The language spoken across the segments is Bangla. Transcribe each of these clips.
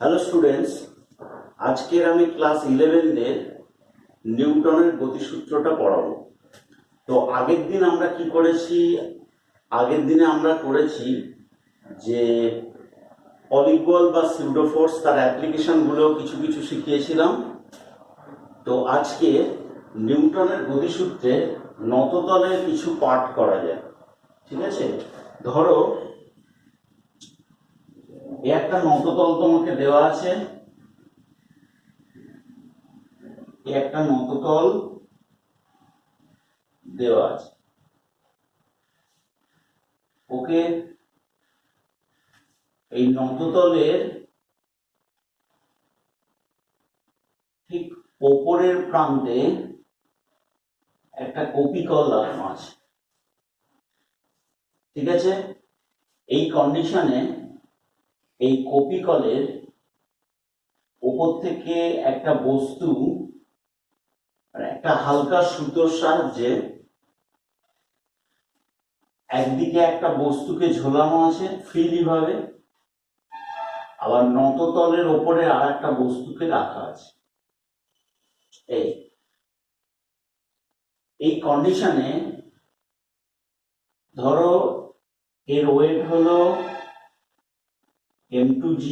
হ্যালো স্টুডেন্টস, আজকের আমি ক্লাস 11 এর নিউটনের গতিসূত্রটা পড়াবো। তো আগের দিন আমরা কি করেছি? আগের দিনে আমরা করেছি যে অলিক বল বা সিউডোফোর্স তার অ্যাপ্লিকেশনগুলো কিছু কিছু শিখিয়েছিলাম। তো আজকে নিউটনের গতিসূত্রে নততলের কিছু পাঠ করা যায়। ঠিক আছে, ধরো একটা নততল তোমাকে দেওয়া আছে, একটা নততল দেওয়া আছে। ওকে, এই নততলের ঠিক ওপরের প্রান্তে একটা কপিকল লাগানো আছে। ঠিক আছে, এই কন্ডিশনে এই কপিকলের উপর থেকে একটা বস্তু, একটা হালকা সুতোর সাহায্যে একদিকে একটা বস্তুকে ঝোলানো আছে ফ্রিলি ভাবে, আবার নততলের ওপরে আর একটা বস্তুকে রাখা আছে। এই কন্ডিশনে ধরো এর ওয়েট হলো m2g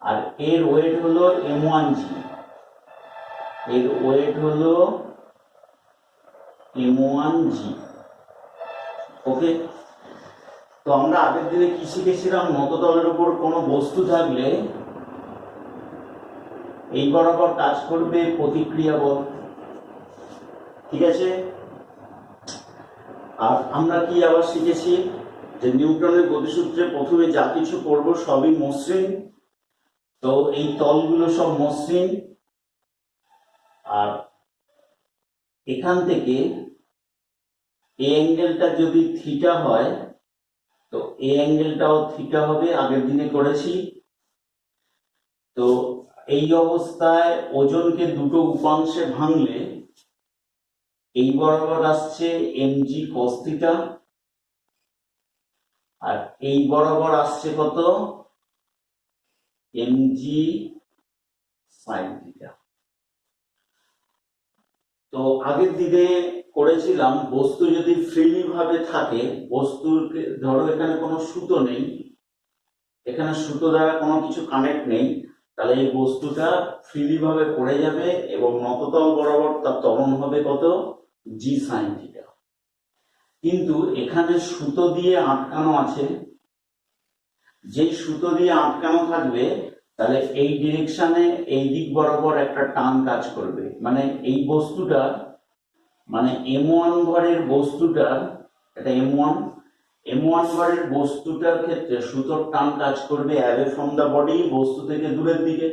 আর এর ওয়েট হলো m1g। এর ওয়েট হলো m1g। ওকে, তো আমরা আগের দিনে কি শিখেছিলাম? নততলের উপর কোনো বস্তু থাকলে এই বরাবর কাজ করবে প্রতিক্রিয়া বল। ঠিক আছে, আর আমরা কি আবার শিখেছি যে নিউটনের গতিসূত্রে প্রথমে যা কিছু করব সবই মসৃণ। তো এই তলগুলো সব মসৃণ, আর এখান থেকে এই অ্যাঙ্গেলটা যদি থিটা হয় তো এই অ্যাঙ্গেলটাও থিটা হবে, আগের দিনে করেছি। তো এই অবস্থায় ওজনকে দুটো উপাংশে ভাঙলে এই বরাবর আসছে mg cos থিটা, আর এই বরাবর আসছে কত? mg sin theta. তো আগের দিনে করেছিলাম বস্তু যদি ফ্রিলি ভাবে থাকে, বস্তুর ধরো এখানে কোনো সুতো নেই, এখানে সুতো দ্বারা কোনো কিছু কানেক্ট নেই, তাহলে এই বস্তুটা ফ্রিলি ভাবে পড়ে যাবে এবং নততল বরাবর তার ত্বরণ হবে কত? g sin theta. কিন্তু এখানে সুতো দিয়ে আটকানো আছে, যেই সুতো দিয়ে আটকানো থাকবে তাহলে এই ডিরেকশনে এই দিক বরাবর একটা টান কাজ করবে। মানে এই বস্তুটা, মানে m1 ভরের বস্তুটার, এটা m1 ভরের বস্তুটার ক্ষেত্রে সুতোর টান কাজ করবে অ্যাওয়ে ফ্রম দা বডি, বস্তু থেকে দূরের দিকে।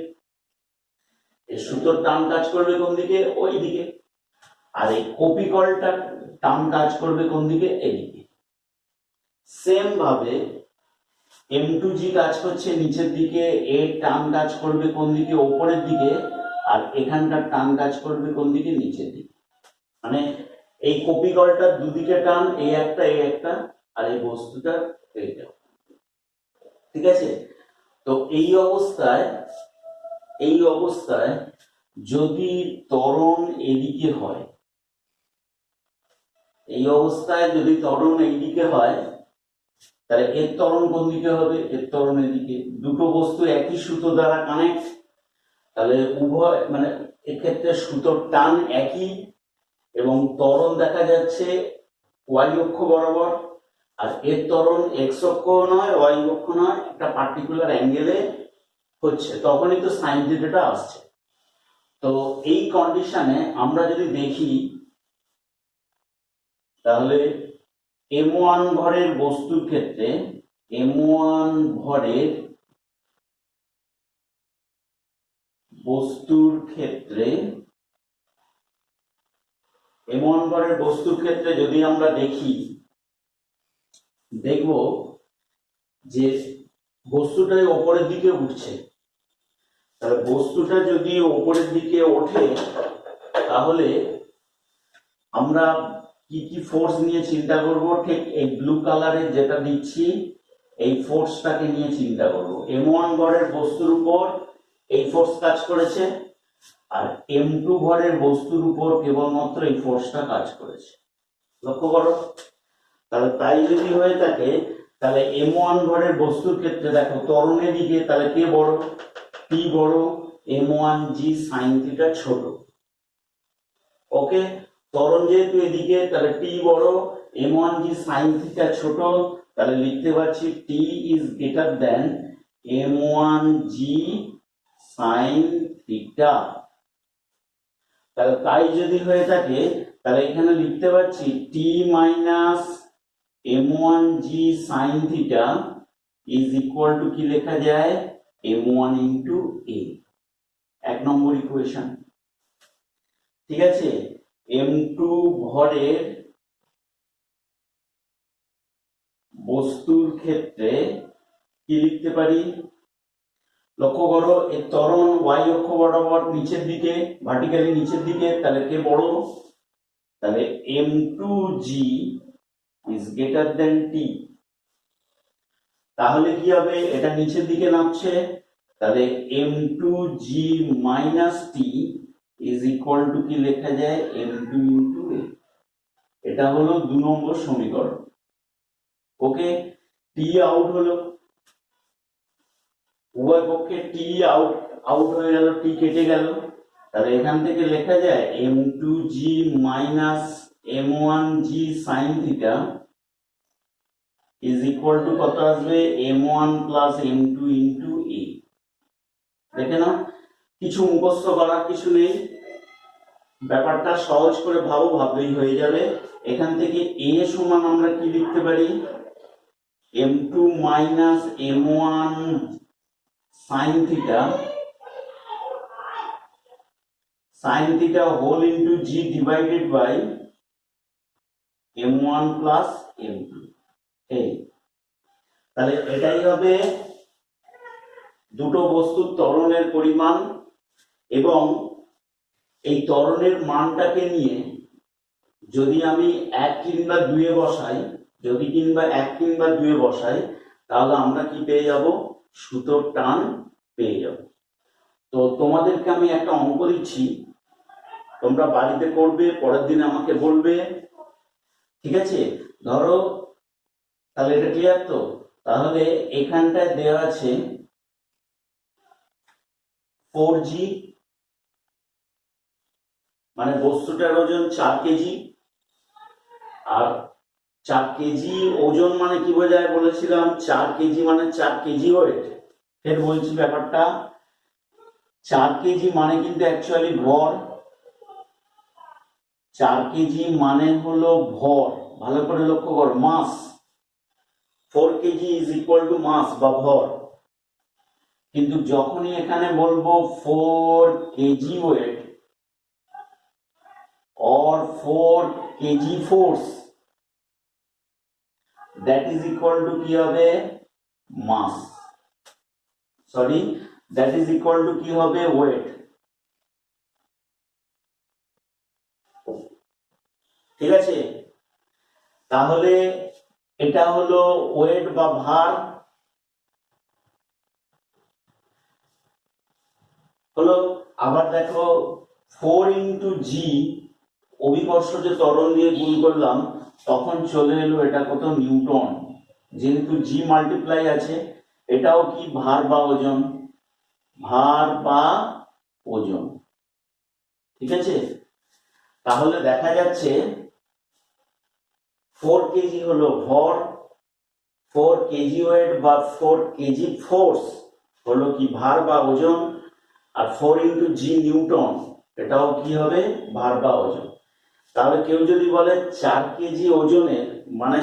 এই সুতোর টান কাজ করবে কোন দিকে? ওই দিকে। আর এই কপিকলটা টান কাজ করবে কোন দিকে? এদিকে। সেম ভাবে m2g কাজ করছে নিচের দিকে, এর টান কাজ করবে কোন দিকে? উপরের দিকে। আর এখানকার টান কাজ করবে কোন দিকে? নিচের দিকে। মানে এই কপিকলটার দুদিকে টান, এই একটা, আর এই বস্তুটা এইটা। ঠিক আছে, তো এই অবস্থায় যদি ত্বরণ এদিকে হয়, এই অবস্থায় যদি ত্বরণ এইদিকে হয় তাহলে এর ত্বরণ কোন দিকে হবে? এর ত্বরণ এদিকে। দুটো বস্তু একই সুতো দ্বারা কানেক্ট, তাহলে উভয়, মানে এক্ষেত্রে সুতোর টান একই এবং ত্বরণ দেখা যাচ্ছে ওয়াই অক্ষ বরাবর, আর এর ত্বরণ এক্স অক্ষ নয়, ওয়াই অক্ষ নয়, একটা পার্টিকুলার অ্যাঙ্গেলে হচ্ছে, তখনই তো সাইন থিটাটা আসছে। তো এই কন্ডিশনে আমরা যদি দেখি তাহলে m1 ভরের বস্তুর ক্ষেত্রে, m1 ভরের বস্তুর ক্ষেত্রে যদি আমরা দেখব যে বস্তুটাই ওপরের দিকে উঠছে। তাহলে বস্তুটা যদি ওপরের দিকে ওঠে তাহলে আমরা কি কি ফোর্স নিয়ে চিন্তা করব? ঠিক এই ব্লু কালারের যেটা দিচ্ছি এই ফোর্সটাকে নিয়ে চিন্তা করবো। m1 ভরের বস্তুর উপর এই ফোর্স কাজ করেছে, আর m2 ভরের বস্তুর উপর কেবলমাত্র এই ফোর্সটা কাজ করেছে। লক্ষ্য করো, তাহলে তাই যদি হয়ে থাকে তাহলে m1 ভরের বস্তুর ক্ষেত্রে দেখো ত্বরণের দিকে তাহলে কে বড়? t বড়, m1g sin থিটা ছোট। ওকে, ত্বরণ যেহেতু এদিকে তাহলে t বড়, m1g sin থিটা ছোট, তাহলে লিখতে পারছি t is greater than m1g sin theta. তাহলে তাই যদি হয়ে থাকে তাহলে এখানে লিখতে পারছি t minus m1g sin theta is equal to কি লেখা যায়? m1 into a, 1 number equation. ঠিক আছে, m2 ভরের বস্তুর ক্ষেত্রে কি লিখতে পারি? লক্ষ্য করো এর ত্বরণ y অক্ষ বরাবর নিচের দিকে, ভার্টিক্যালি নিচের দিকে, তাহলে কে বড়? তাহলে m2g is greater than t। তাহলে কি হবে? এটা নিচের দিকে নামছে, তাহলে m2g minus t is equal to কি লেখা যায়? m2 into a। এটা হলো 2 নম্বর সমীকরণ। ওকে, t আউট হলো, উভয় পক্ষে t আউট হয়ে গেল, t কেটে গেল, তাহলে এখান থেকে লেখা যায় m2g minus m1g sin theta is equal to কত আসবে? m1 plus m2 into a। দেখে নাও, কিছু মুখস্থ করার কিছু নেই, ব্যাপারটা সহজ করে ভাবো, ভাবলেই হয়ে যাবে। এখান থেকে a সমান আমরা কি লিখতে পারি? m2 minus m1 sin theta whole into g divided by m1 plus m2। এই তাহলে এটাই হবে দুটো বস্তুর ত্বরণের পরিমাণ, এবং এই ত্বরণের মানটাকে নিয়ে যদি আমি 1 কিংবা 2 এ বসাই, তাহলে আমরা কি পেয়ে যাব? সুতোর টান পেয়ে যাব। তো তোমাদেরকে আমি একটা অঙ্ক দিচ্ছি, তোমরা বাড়িতে করবে, পরের দিন আমাকে বলবে। ঠিক আছে, ধরো, তাহলে এটা ক্লিয়ার তো? তাহলে এখানটায় দেওয়া আছে 4g, মানে বস্তুটার ওজন 4 কেজি, আর 4 কেজি ওজন মানে কি বোঝায় বলেছিলাম? 4 কেজি মানে 4 কেজি ওয়েট। ফের বলছি ব্যাপারটা, 4 কেজি মানে কিন্তু অ্যাকচুয়ালি ভর, 4 কেজি মানে হলো ভর। ভালো করে লক্ষ্য কর, mass. 4 KG is equal to mass বা ভর। কিন্তু যখনই এখানে বলবো 4 KG weight or 4 KG force, that is equal to কি হবে? Mass. Sorry, that is equal to কি হবে? ওয়েট। ঠিক আছে, তাহলে এটা হলো ওয়েট বা ভার হলো। আবার দেখো 4 ইন্টু জি, অভিকর্ষজ ত্বরণ দিয়ে গুণ করলাম, তখন চলে এলো এটা কত? নিউটন। যেহেতু জি মাল্টিপ্লাই আছে, এটাও কি? ভার বা ওজন, ভার বা ওজন। ঠিক আছে, তাহলে দেখা যাচ্ছে 4 কেজি হলো ভর, 4 কেজি ওয়েট বা 4 কেজি ফোর্স হলো কি? ভার বা ওজন, আর 4 ইন্টু জি নিউটন, এটাও কি হবে? ভার বা ওজন। তাহলে কেউ যদি বলে 4 কেজি ওজনের, মানে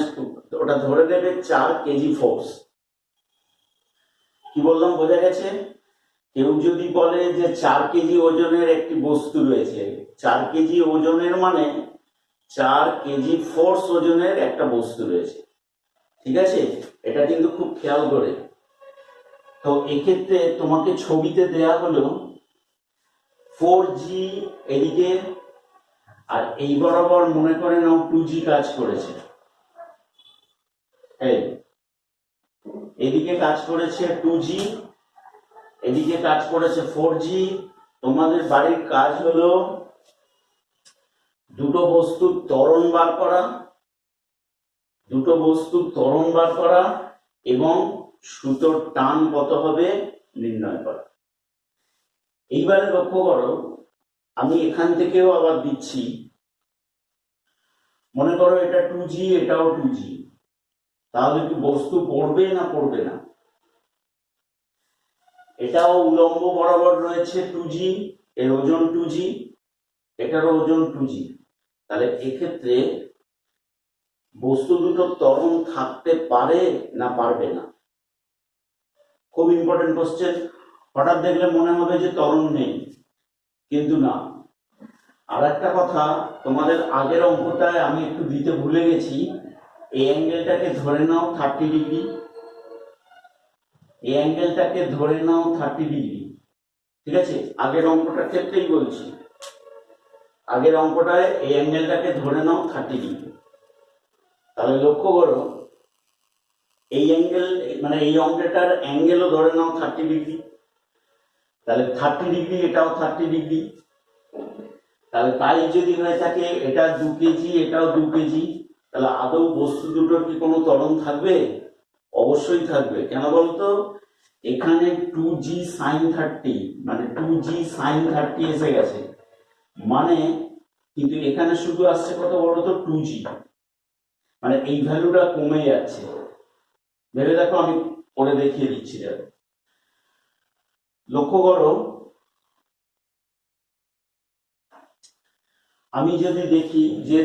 ওটা ধরে নেবে 4 কেজি ফোর্স। কি বললাম, বোঝা গেছে? কেউ যদি বলে যে 4 কেজি ওজনের একটি বস্তু রয়েছে, 4 কেজি ওজনের মানে 4 কেজি ফোর্স ওজনের একটা বস্তু রয়েছে। ঠিক আছে, এটা কিন্তু খুব খেয়াল করে। তো এক্ষেত্রে তোমাকে ছবিতে দেয়া হলো 4g এদিকে, আর এই বরাবর মনে করে নাও 2g কাজ করেছে। এই এদিকে কাজ করেছে 2G, এদিকে কাজ করেছে 4G। তোমাদের বাড়ির কাজ হলো দুটো বস্তুর ত্বরণ বার করা, দুটো বস্তুর ত্বরণ বার করা এবং সুতোর টান কত হবে নির্ণয় করা। এইবারে লক্ষ্য করো, আমি এখান থেকেও আবার দিচ্ছি। মনে করো এটা 2G, এটাও 2G, তাহলে কি বস্তু পড়বে না পড়বে না? এটাও উলম্ব বরাবর রয়েছে 2G, এর ওজন 2G, এটারও ওজন 2G। তাহলে এক্ষেত্রে বস্তু দুটো ত্বরণ থাকতে পারে না পারবে না? খুব ইম্পর্টেন্ট কোশ্চেন। হঠাৎ দেখলে মনে হবে যে ত্বরণ নেই, কিন্তু না। আর একটা কথা, তোমাদের আগের অঙ্কটায় আমি একটু দিতে ভুলে গেছি। এই অ্যাঙ্গেলটাকে ধরে নাও 30 ডিগ্রি, এই অ্যাঙ্গেলটাকে ধরে নাও 30 ডিগ্রি। ঠিক আছে, আগের অঙ্কটার ক্ষেত্রেই বলছি, আগের অঙ্কটায় এই অ্যাঙ্গেলটাকে ধরে নাও 30 ডিগ্রি। তাহলে লক্ষ্য করো, এই অ্যাঙ্গেল মানে এই অঙ্কটার অ্যাঙ্গেলও ধরে নাও 30 ডিগ্রি। তাহলে 30 ডিগ্রি, এটাও 30 ডিগ্রি। তাহলে তাই যদি হয়ে থাকে এটা 2 কেজি, এটাও 2 কেজি, তাহলে আদৌ বস্তু দুটোর কি কোনো ত্বরণ থাকবে? অবশ্যই থাকবে। কেন বলতো? এখানে 2G sin 30 মানে 2G sin 30 এসে গেছে, মানে কিন্তু এখানে শুধু আসছে কত বলতো 2G, মানে এই ভ্যালুটা কমে যাচ্ছে। ভেবে দেখো, আমি পরে দেখিয়ে দিচ্ছি। লক্ষ্য করো, আমি যদি দেখি যে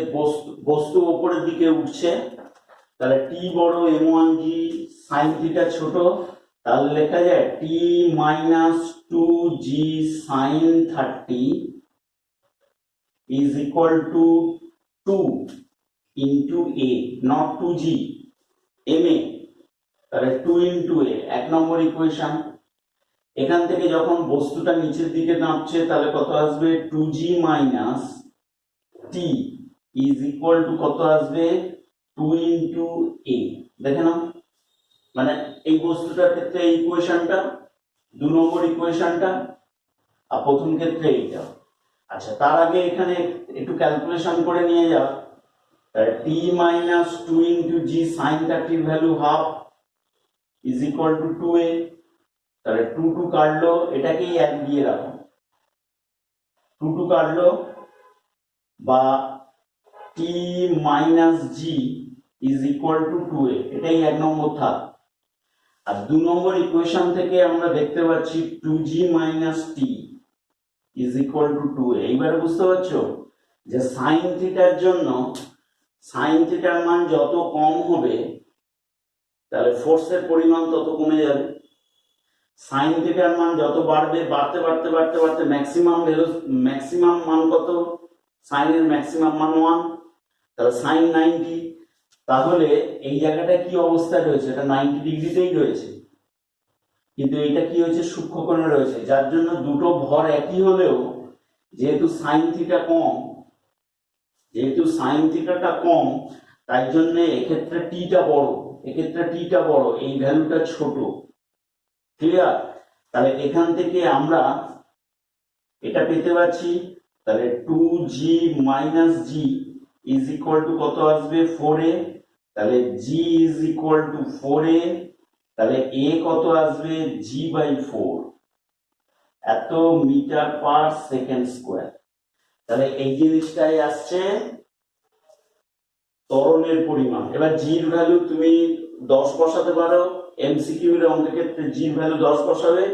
বস্তু উপরের দিকে উঠছে, তাহলে টি বড়, m1g sin থিটা ছোট, তাহলে লেখা যায় t minus 2g sin 30 is equal to 2 into a, not 2g, ma, তাহলে 2 into a, 1 নম্বর ইকুয়েশন। এখান থেকে যখন বস্তুটা নিচের দিকে নামছে, তাহলে কত আসবে? 2g minus t is equal to কত আসবে? 2 into a। দেখে নাও, মানে এই বস্তুটার ক্ষেত্রে এই ইকুয়েশনটা 2 নম্বর ইকুয়েশনটা, আর প্রথম ক্ষেত্রে এইটা। আচ্ছা, তার আগে এখানে একটু ক্যালকুলেশন করে নিয়ে যাও। তাহলে t minus 2 into g sin 30 value half is equal to 2a। তাহলে 2 2 কাটলো, এটাকেই 1 দিয়ে রাখো, 2 2 কাটলো, বা t minus g is equal to 2a, এটাই 1 নম্বর থাক। আর 2 নম্বর ইকুয়েশন থেকে আমরা দেখতে পাচ্ছি 2g minus t is equal to 2a। এইবারে বুঝতে পারছো যে sin থিটার জন্য sin থিটার মান যত কম হবে, তাহলে ফোর্সের পরিমাণ তত কমে যাবে। sin থিটার মান যত বাড়বে, বাড়তে বাড়তে বাড়তে বাড়তে ম্যাক্সিমাম মান কত? sin এর ম্যাক্সিমাম মান 1, তাহলে sin 90। তাহলে এই জায়গাটা কি অবস্থায় রয়েছে? এটা 90 ডিগ্রিতেই রয়েছে, কিন্তু এটা কি হয়েছে? সূক্ষ্মকোণে রয়েছে, যার জন্য দুটো ভর একই হলেও যেহেতু sin থিটা কম, যেহেতু sin থিটাটা কম, তাই জন্য এক্ষেত্রে টিটা বড়, এক্ষেত্রে টিটা বড়, এই ভ্যালুটা ছোট। ক্লিয়ার? তাহলে এখান থেকে আমরা এটা পেতে পাচ্ছি। তাহলে 2g minus g is equal to কত আসবে? 4a। তাহলে g is equal to 4a, তাহলে a কত আসবে? g by 4, এত মিটার পার সেকেন্ড স্কোয়ার। তাহলে এই জিনিসটাই আসছে ত্বরণের পরিমাণ। এবার g এর ভ্যালু তুমি 10 বসাতে পারো, এমসিকিউ এর অঙ্কের ক্ষেত্রে g এর ভ্যালু 10 বসাবে,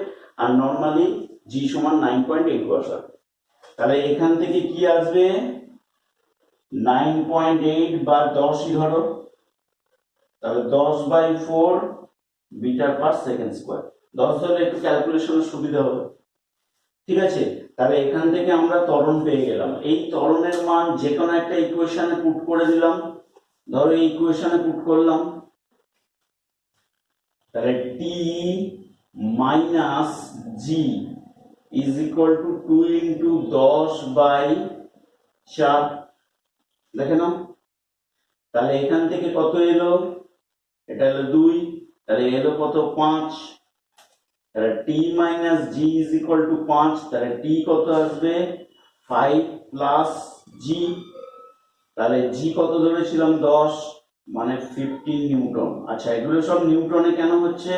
আর নরমালি g সমান 9.8 বসাবে। তাহলে এখান থেকে কি আসবে? 9.8 বা 10ই ধরো, তাহলে 10 by 4 metre per second square. 10 ধরলে একটু ক্যালকুলেশনের সুবিধা হবে। ঠিক আছে, তাহলে এখান থেকে আমরা ত্বরণ পেয়ে গেলাম। এই ত্বরণের মান যে কোনো একটা ইকুয়েশনে পুট করে দিলাম। ধরো এই ইকুয়েশনে পুট করলাম, তাহলে t minus g is equal to 2 into 10 by 4। দেখে নাও, তাহলে এখান থেকে কত এলো? এটা হলো 2, তাহলে এলো কত 5, তাহলে t minus G is equal two 5, তাহলে t কত আসবে 5 প্লাস জি, তাহলে জি কত ধরেছিলাম 10, মানে 15 নিউটন। আচ্ছা এগুলো সব নিউটনে কেন হচ্ছে,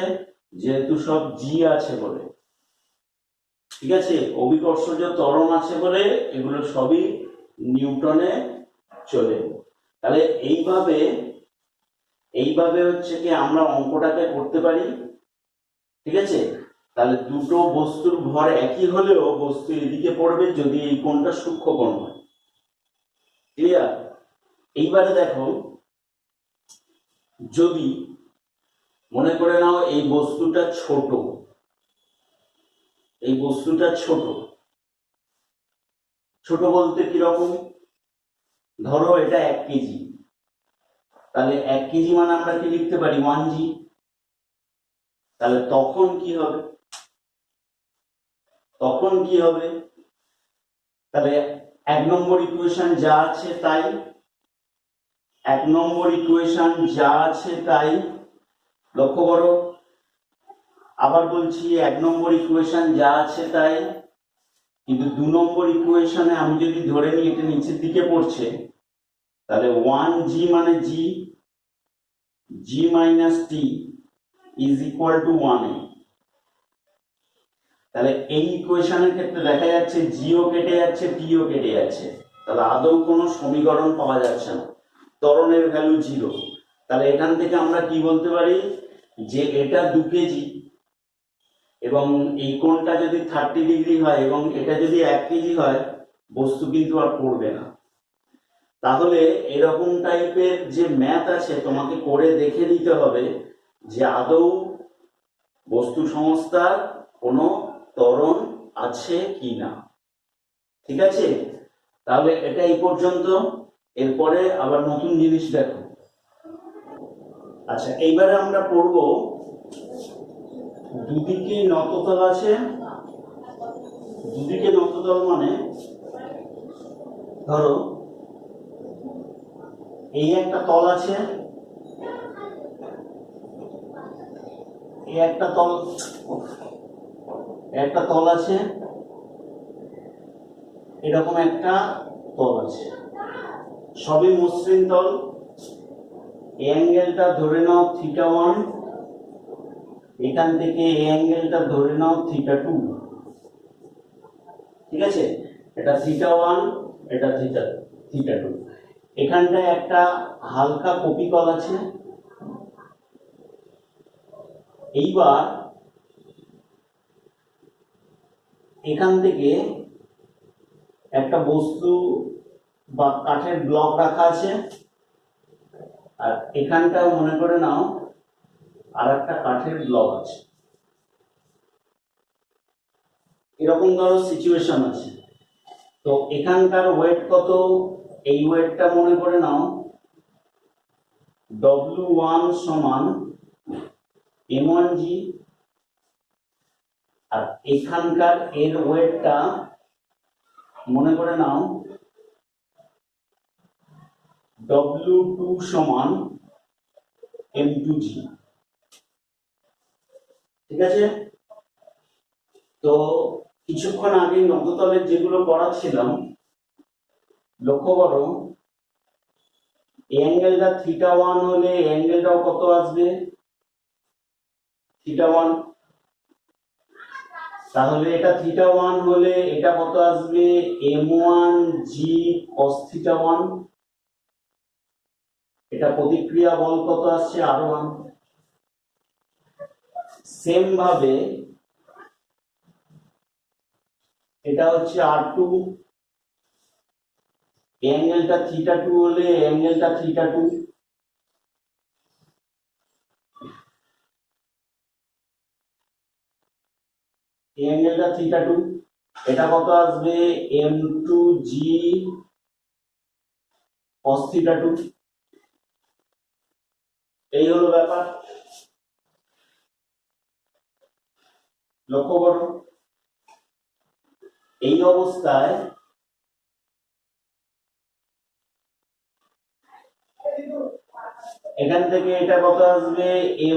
যেহেতু সব জি আছে বলে, ঠিক আছে, অভিকর্ষজ ত্বরণ আছে বলে এগুলো সবই নিউটনে চলে। তাহলে এইভাবে হচ্ছে কি আমরা অঙ্কটাকে করতে পারি, ঠিক আছে। তাহলে দুটো বস্তুর ভর একই হলেও বস্তু এদিকে পড়বে যদি এই কোণটা সূক্ষ্ম কোণ হয়। ক্লিয়ার? এইবারে দেখো, যদি মনে করে নাও এই বস্তুটা ছোট, এই বস্তুটা ছোট, ছোট বলতে কিরকম, ধরো এটা 1 কেজি, তাহলে 1 কেজি মানে আমরা কি লিখতে পারি 1g। তাহলে তখন কি হবে, তাহলে 1 নম্বর ইকুয়েশন যা আছে তাই, 1 নম্বর ইকুয়েশন যা আছে তাই, লক্ষ্য করো, আবার বলছি 1 নম্বর ইকুয়েশন যা আছে তাই, কিন্তু 2 নম্বর ইকুয়েশনে আমি যদি ধরে নিই এটা নিচের দিকে পড়ছে, তাহলে 1g মানে g minus t is equal two 1a। তাহলে এই ইকুয়েশনের ক্ষেত্রে দেখা যাচ্ছে জিও কেটে যাচ্ছে, টিও কেটে যাচ্ছে, তাহলে আদৌ কোনো সমীকরণ পাওয়া যাচ্ছে না, ত্বরণের ভ্যালু 0। তাহলে এখান থেকে আমরা কি বলতে পারি, যে এটা 2 কেজি এবং এই কোণটা যদি 30 ডিগ্রি হয় এবং এটা যদি 1 কেজি হয়, বস্তু কিন্তু আর পড়বে না। তাহলে এরকম টাইপের যে ম্যাথ আছে তোমাকে করে দেখে নিতে হবে যে আদৌ বস্তু সংস্থার কোনো ত্বরণ আছে কি না, ঠিক আছে। তাহলে এটা এই পর্যন্ত, এরপরে আবার নতুন জিনিস দেখো। আচ্ছা এইবারে আমরা পড়ব, দুদিকে নততল আছে, দুদিকে নততল মানে ধরো এই একটা তল আছে, এই একটা তল আছে, এরকম একটা তল আছে, সবই মসৃণ তল। এই অ্যাঙ্গেলটা ধরে নাও θ1, এখান থেকে এই অ্যাঙ্গেলটা ধরে নাও θ2, ঠিক আছে, এটা θ1, এটা θ2। এখানটায় একটা হালকা কপিকল আছে। এইবার এখান থেকে একটা বস্তু বা কাঠের ব্লক রাখা আছে, আর এখানটাও মনে করে নাও আর একটা কাঠের ব্লক আছে, এরকম ধরো সিচুয়েশন আছে। তো এখানকার ওয়েট কত, এই ওয়েটটা মনে করে নাও W1 সমান m1g, আর এখানকার এর ওয়েটটা মনে করে নাও W2 সমান m2g, ঠিক আছে। তো কিছুক্ষণ আগে নততলের যেগুলো পড়াচ্ছিলাম, লক্ষ্য করো অ্যাঙ্গেলটা θ1 হলে অ্যাঙ্গেলটাও কত আসবে θ1, তাহলে এটা θ1 হলে এটা কত আসবে m1g cos θ1, এটা প্রতিক্রিয়া বল কত আসছে r1। সেম ভাবে এটা হচ্ছে r2, অ্যাঙ্গেলটা θ2 হলে অ্যাঙ্গেলটা θ2, অ্যাঙ্গেলটা θ2, এটা কত আসবে m2g cos θ2। এই হলো ব্যাপার, লক্ষ্য করো এই অবস্থায় এখান থেকে এটা কত আসবে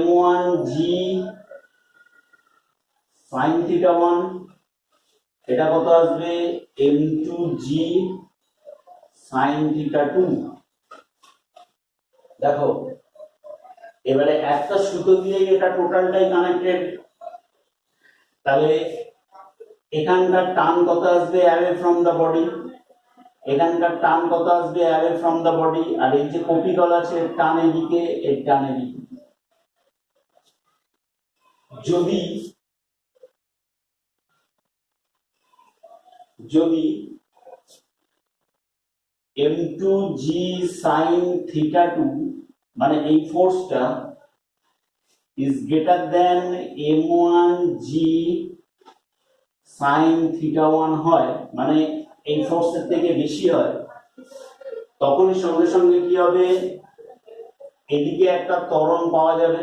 m1g sin থিটা 1, এটা কত আসবে m2g sin থিটা 2। দেখো এবারে একটা সুতো দিয়ে এটা টোটালটাই কানেক্টেড, তাহলে এখানকার টান কত আসবে অ্যাওয়ে ফ্রম দ্য বডি, এখানকার টান কত আসবে অ্যাওয়ে ফ্রম দ্য বডি, আর এই যে কপিকল আছে এর টান এদিকে, এর টান এদিকে। যদি যদি m2g sin থিটা 2 মানে এই ফোর্সটা is greater than m1g sin theta 1 হয়, মানে এই ফোর্সের থেকে বেশি হয়, তখনই সঙ্গে সঙ্গে কি হবে, এদিকে একটা ত্বরণ পাওয়া যাবে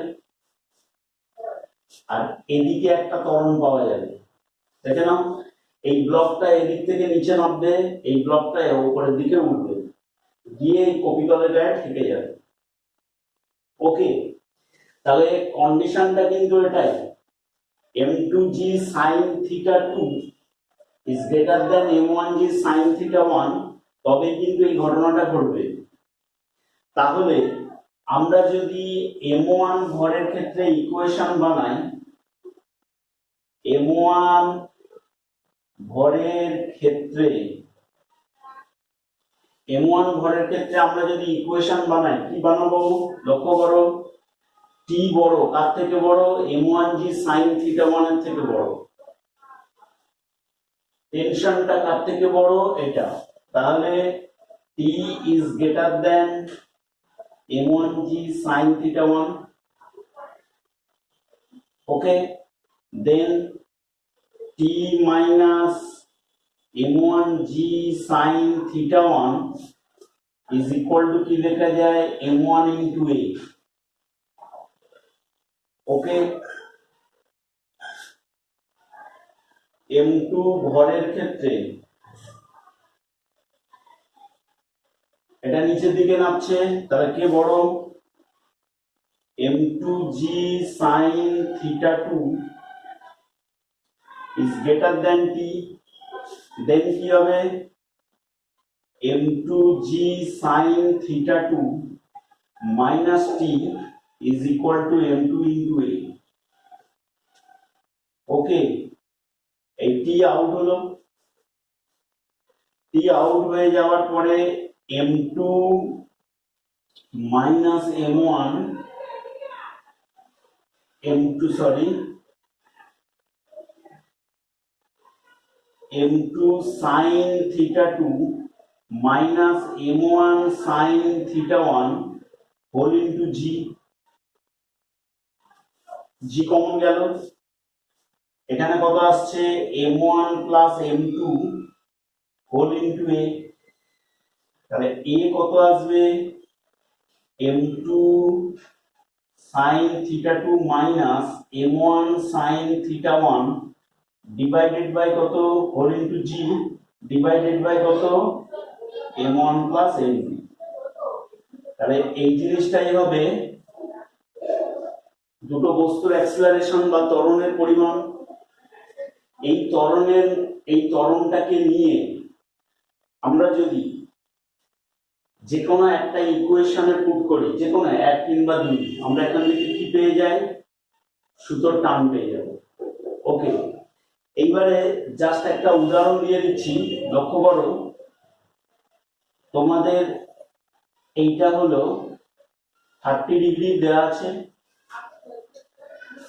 আর এদিকে একটা ত্বরণ পাওয়া যাবে। দেখে নাও, এই ব্লকটা এদিক থেকে নিচে নামবে, এই ব্লকটা উপরের দিকে উঠবে, গিয়ে এই কপিতলের গায়ে ঠেকে যাবে। ওকে, তাহলে কন্ডিশনটা কিন্তু এটাই, m2g sin theta 2 is greater than m1g sin theta 1, তবে কিন্তু এই ঘটনাটা ঘটবে। তাহলে আমরা যদি m1 ভরের ক্ষেত্রে ইকুয়েশন বানাই, m1 ভরের ক্ষেত্রে আমরা যদি ইকুয়েশন বানাই, কি বানাবো লক্ষ্য করো, t বড় কার থেকে বড়, m1g sin থিটা 1 এর থেকে বড়, টেনশনটা কার থেকে বড়, এটা, তাহলে t is greater than m1g sin theta 1, okay, then t minus m1g sin theta 1 is equal to কি লেখা যায় m1 into a, okay, m2 ভরের ক্ষেত্রে এটা নিচের দিকে নামছে, তাহলে কে বড়, m2g sin theta 2 is greater than t, then কি হবে m2g sin theta 2 minus t is equal to m2 into a, okay, এই t আউট হলো, t আউট হয়ে যাওয়ার পরে m2 minus m1 m2 sin theta 2 minus m1 sin theta 1 whole into g common গেল, এখানে কত আসছে m1 plus m2 whole into a, তাহলে a কত আসবে m2 sin theta 2 minus m1 sin theta 1 divided by কত whole into g divided by কত m1 plus m2, তাহলে এই জিনিসটাই হবে দুটো বস্তুর অ্যাক্সিলারেশন বা ত্বরণের পরিমাণ। এই ত্বরণটাকে নিয়ে আমরা যদি যে কোনো একটা ইকুয়েশনে পুট করি, যে কোনো 1 কিংবা 2, আমরা এখান থেকে কি পেয়ে যাই, সুতোর টান পেয়ে যাব। ওকে, এইবারে জাস্ট একটা উদাহরণ দিয়ে দিচ্ছি, লক্ষ্য করো, তোমাদের এইটা হলো 30 ডিগ্রি দেওয়া আছে,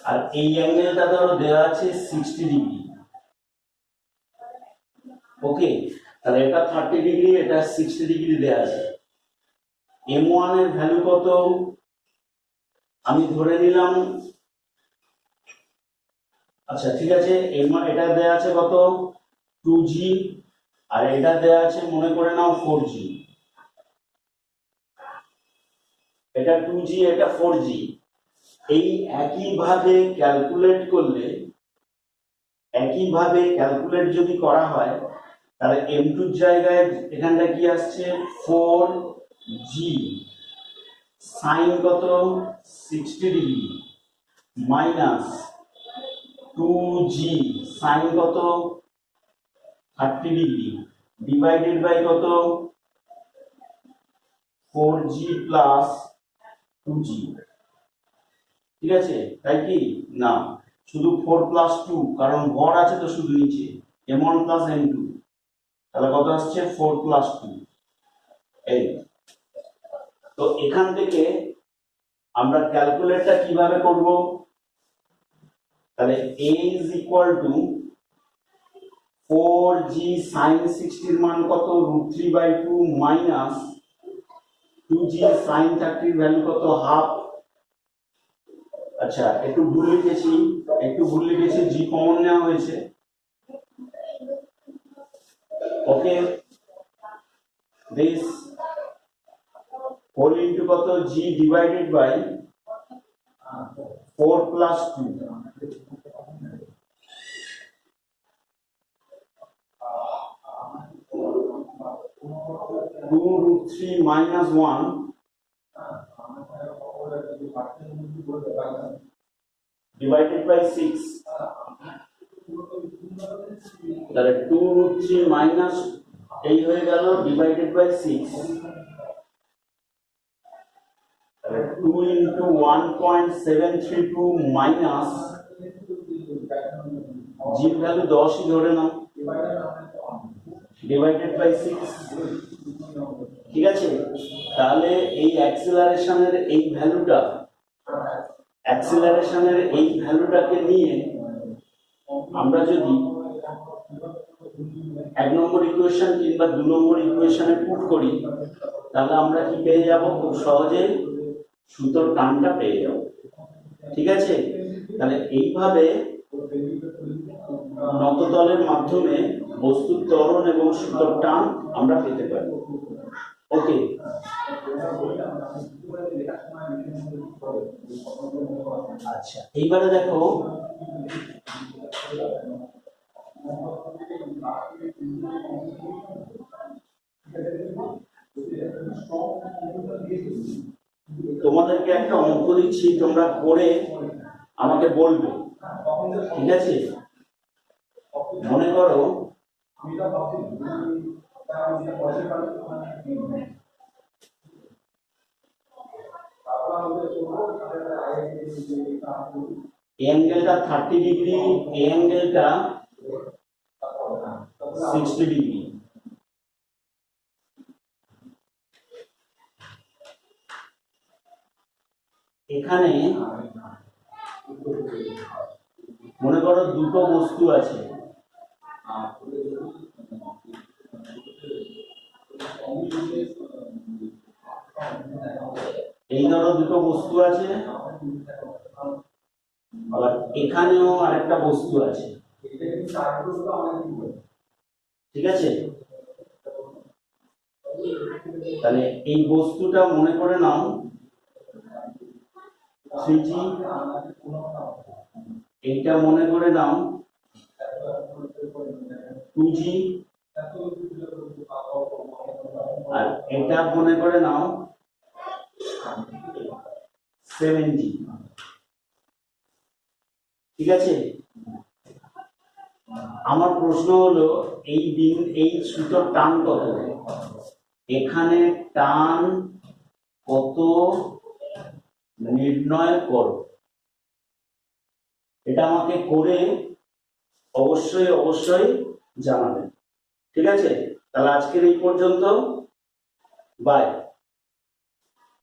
আর এই অ্যাঙ্গেলটা ধরো দেওয়া আছে 60 ডিগ্রি, ওকে, তাহলে এটা 30 ডিগ্রি, এটা 60 ডিগ্রি দেওয়া আছে। m1 এর ভ্যালু কত, আমি ধরে নিলাম, আচ্ছা ঠিক আছে, এটা দেওয়া আছে কত 2g, আর এটা দেওয়া আছে মনে করে নাও 4g, এটা 2g এটা 4g, এই একইভাবে ক্যালকুলেট যদি করা হয়, তাহলে m2 এর জায়গায় এখানটা কি আসছে 4g সাইন কত 60 ডিগ্রি মাইনাস 2g সাইন কত 30 ডিগ্রি ডিভাইডেড বাই কত 4g প্লাস 2g। ঠিক আছে, তাই কি না শুধু 4 প্লাস 2, কারণ ভর আছে তো শুধু নিচে m1 প্লাস m2, তাহলে কত আসছে 4 প্লাস 2। এই তো এখান থেকে আমরা ক্যালকুলেটটা কিভাবে করব, তাহলে a is equal to 4g sin 60 এর মান কত √3/2 মাইনাস 2g sin 30 এর ভ্যালু কত হাফ। আচ্ছা একটু ভুল লিখেছি g কমন নেওয়া হয়েছে। ওকে, this whole into কত g divided by 4 plus 2, √3 minus 1 divided by 6, তাহলে 2√3 মাইনাস এই হয়ে গেল ডিভাইডেড বাই 6, তাহলে 2 into 1.732 মাইনাস g ভ্যালু 10 ই ধরে নাও ডিভাইডেড বাই 6। ঠিক আছে, তাহলে এই অ্যাক্সিলারেশনের এই ভ্যালুটাকে নিয়ে আমরা যদি 1 নম্বর ইকুয়েশন কিংবা 2 নম্বর ইকুয়েশনে পুট করি, তাহলে আমরা কি পেয়ে যাব, খুব সহজে সুতোর টানটা পেয়ে যাব। ঠিক আছে, তাহলে এইভাবে নততলের মাধ্যমে বস্তুর ত্বরণ এবং সুতোর টান আমরা পেতে পারি। ওকে, আচ্ছা এইবারে দেখো তোমাদেরকে একটা অঙ্ক দিচ্ছি, তোমরা করে আমাকে বলবে। ঠিক আছে, মনে করো অ্যাঙ্গেলটা 30 ডিগ্রি, অ্যাঙ্গেলটা 60 ডিগ্রি। এখানে মনে করো দুটো বস্তু আছে, এই ধরো দুটো বস্তু আছে, আবার এখানেও আরেকটা বস্তু আছে। ঠিক আছে, তাহলে এই বস্তুটা মনে করে নাও 3g, এইটা মনে করে নাও 2g, আর এটা মনে করে নাও 7g। ঠিক আছে, আমার প্রশ্ন হলো এই সুতোর টান কত, এখানে টান কত নির্ণয় করো, এটা আমাকে করে অবশ্যই জানাবেন। ঠিক আছে, তাহলে আজকের এই পর্যন্ত, বাই।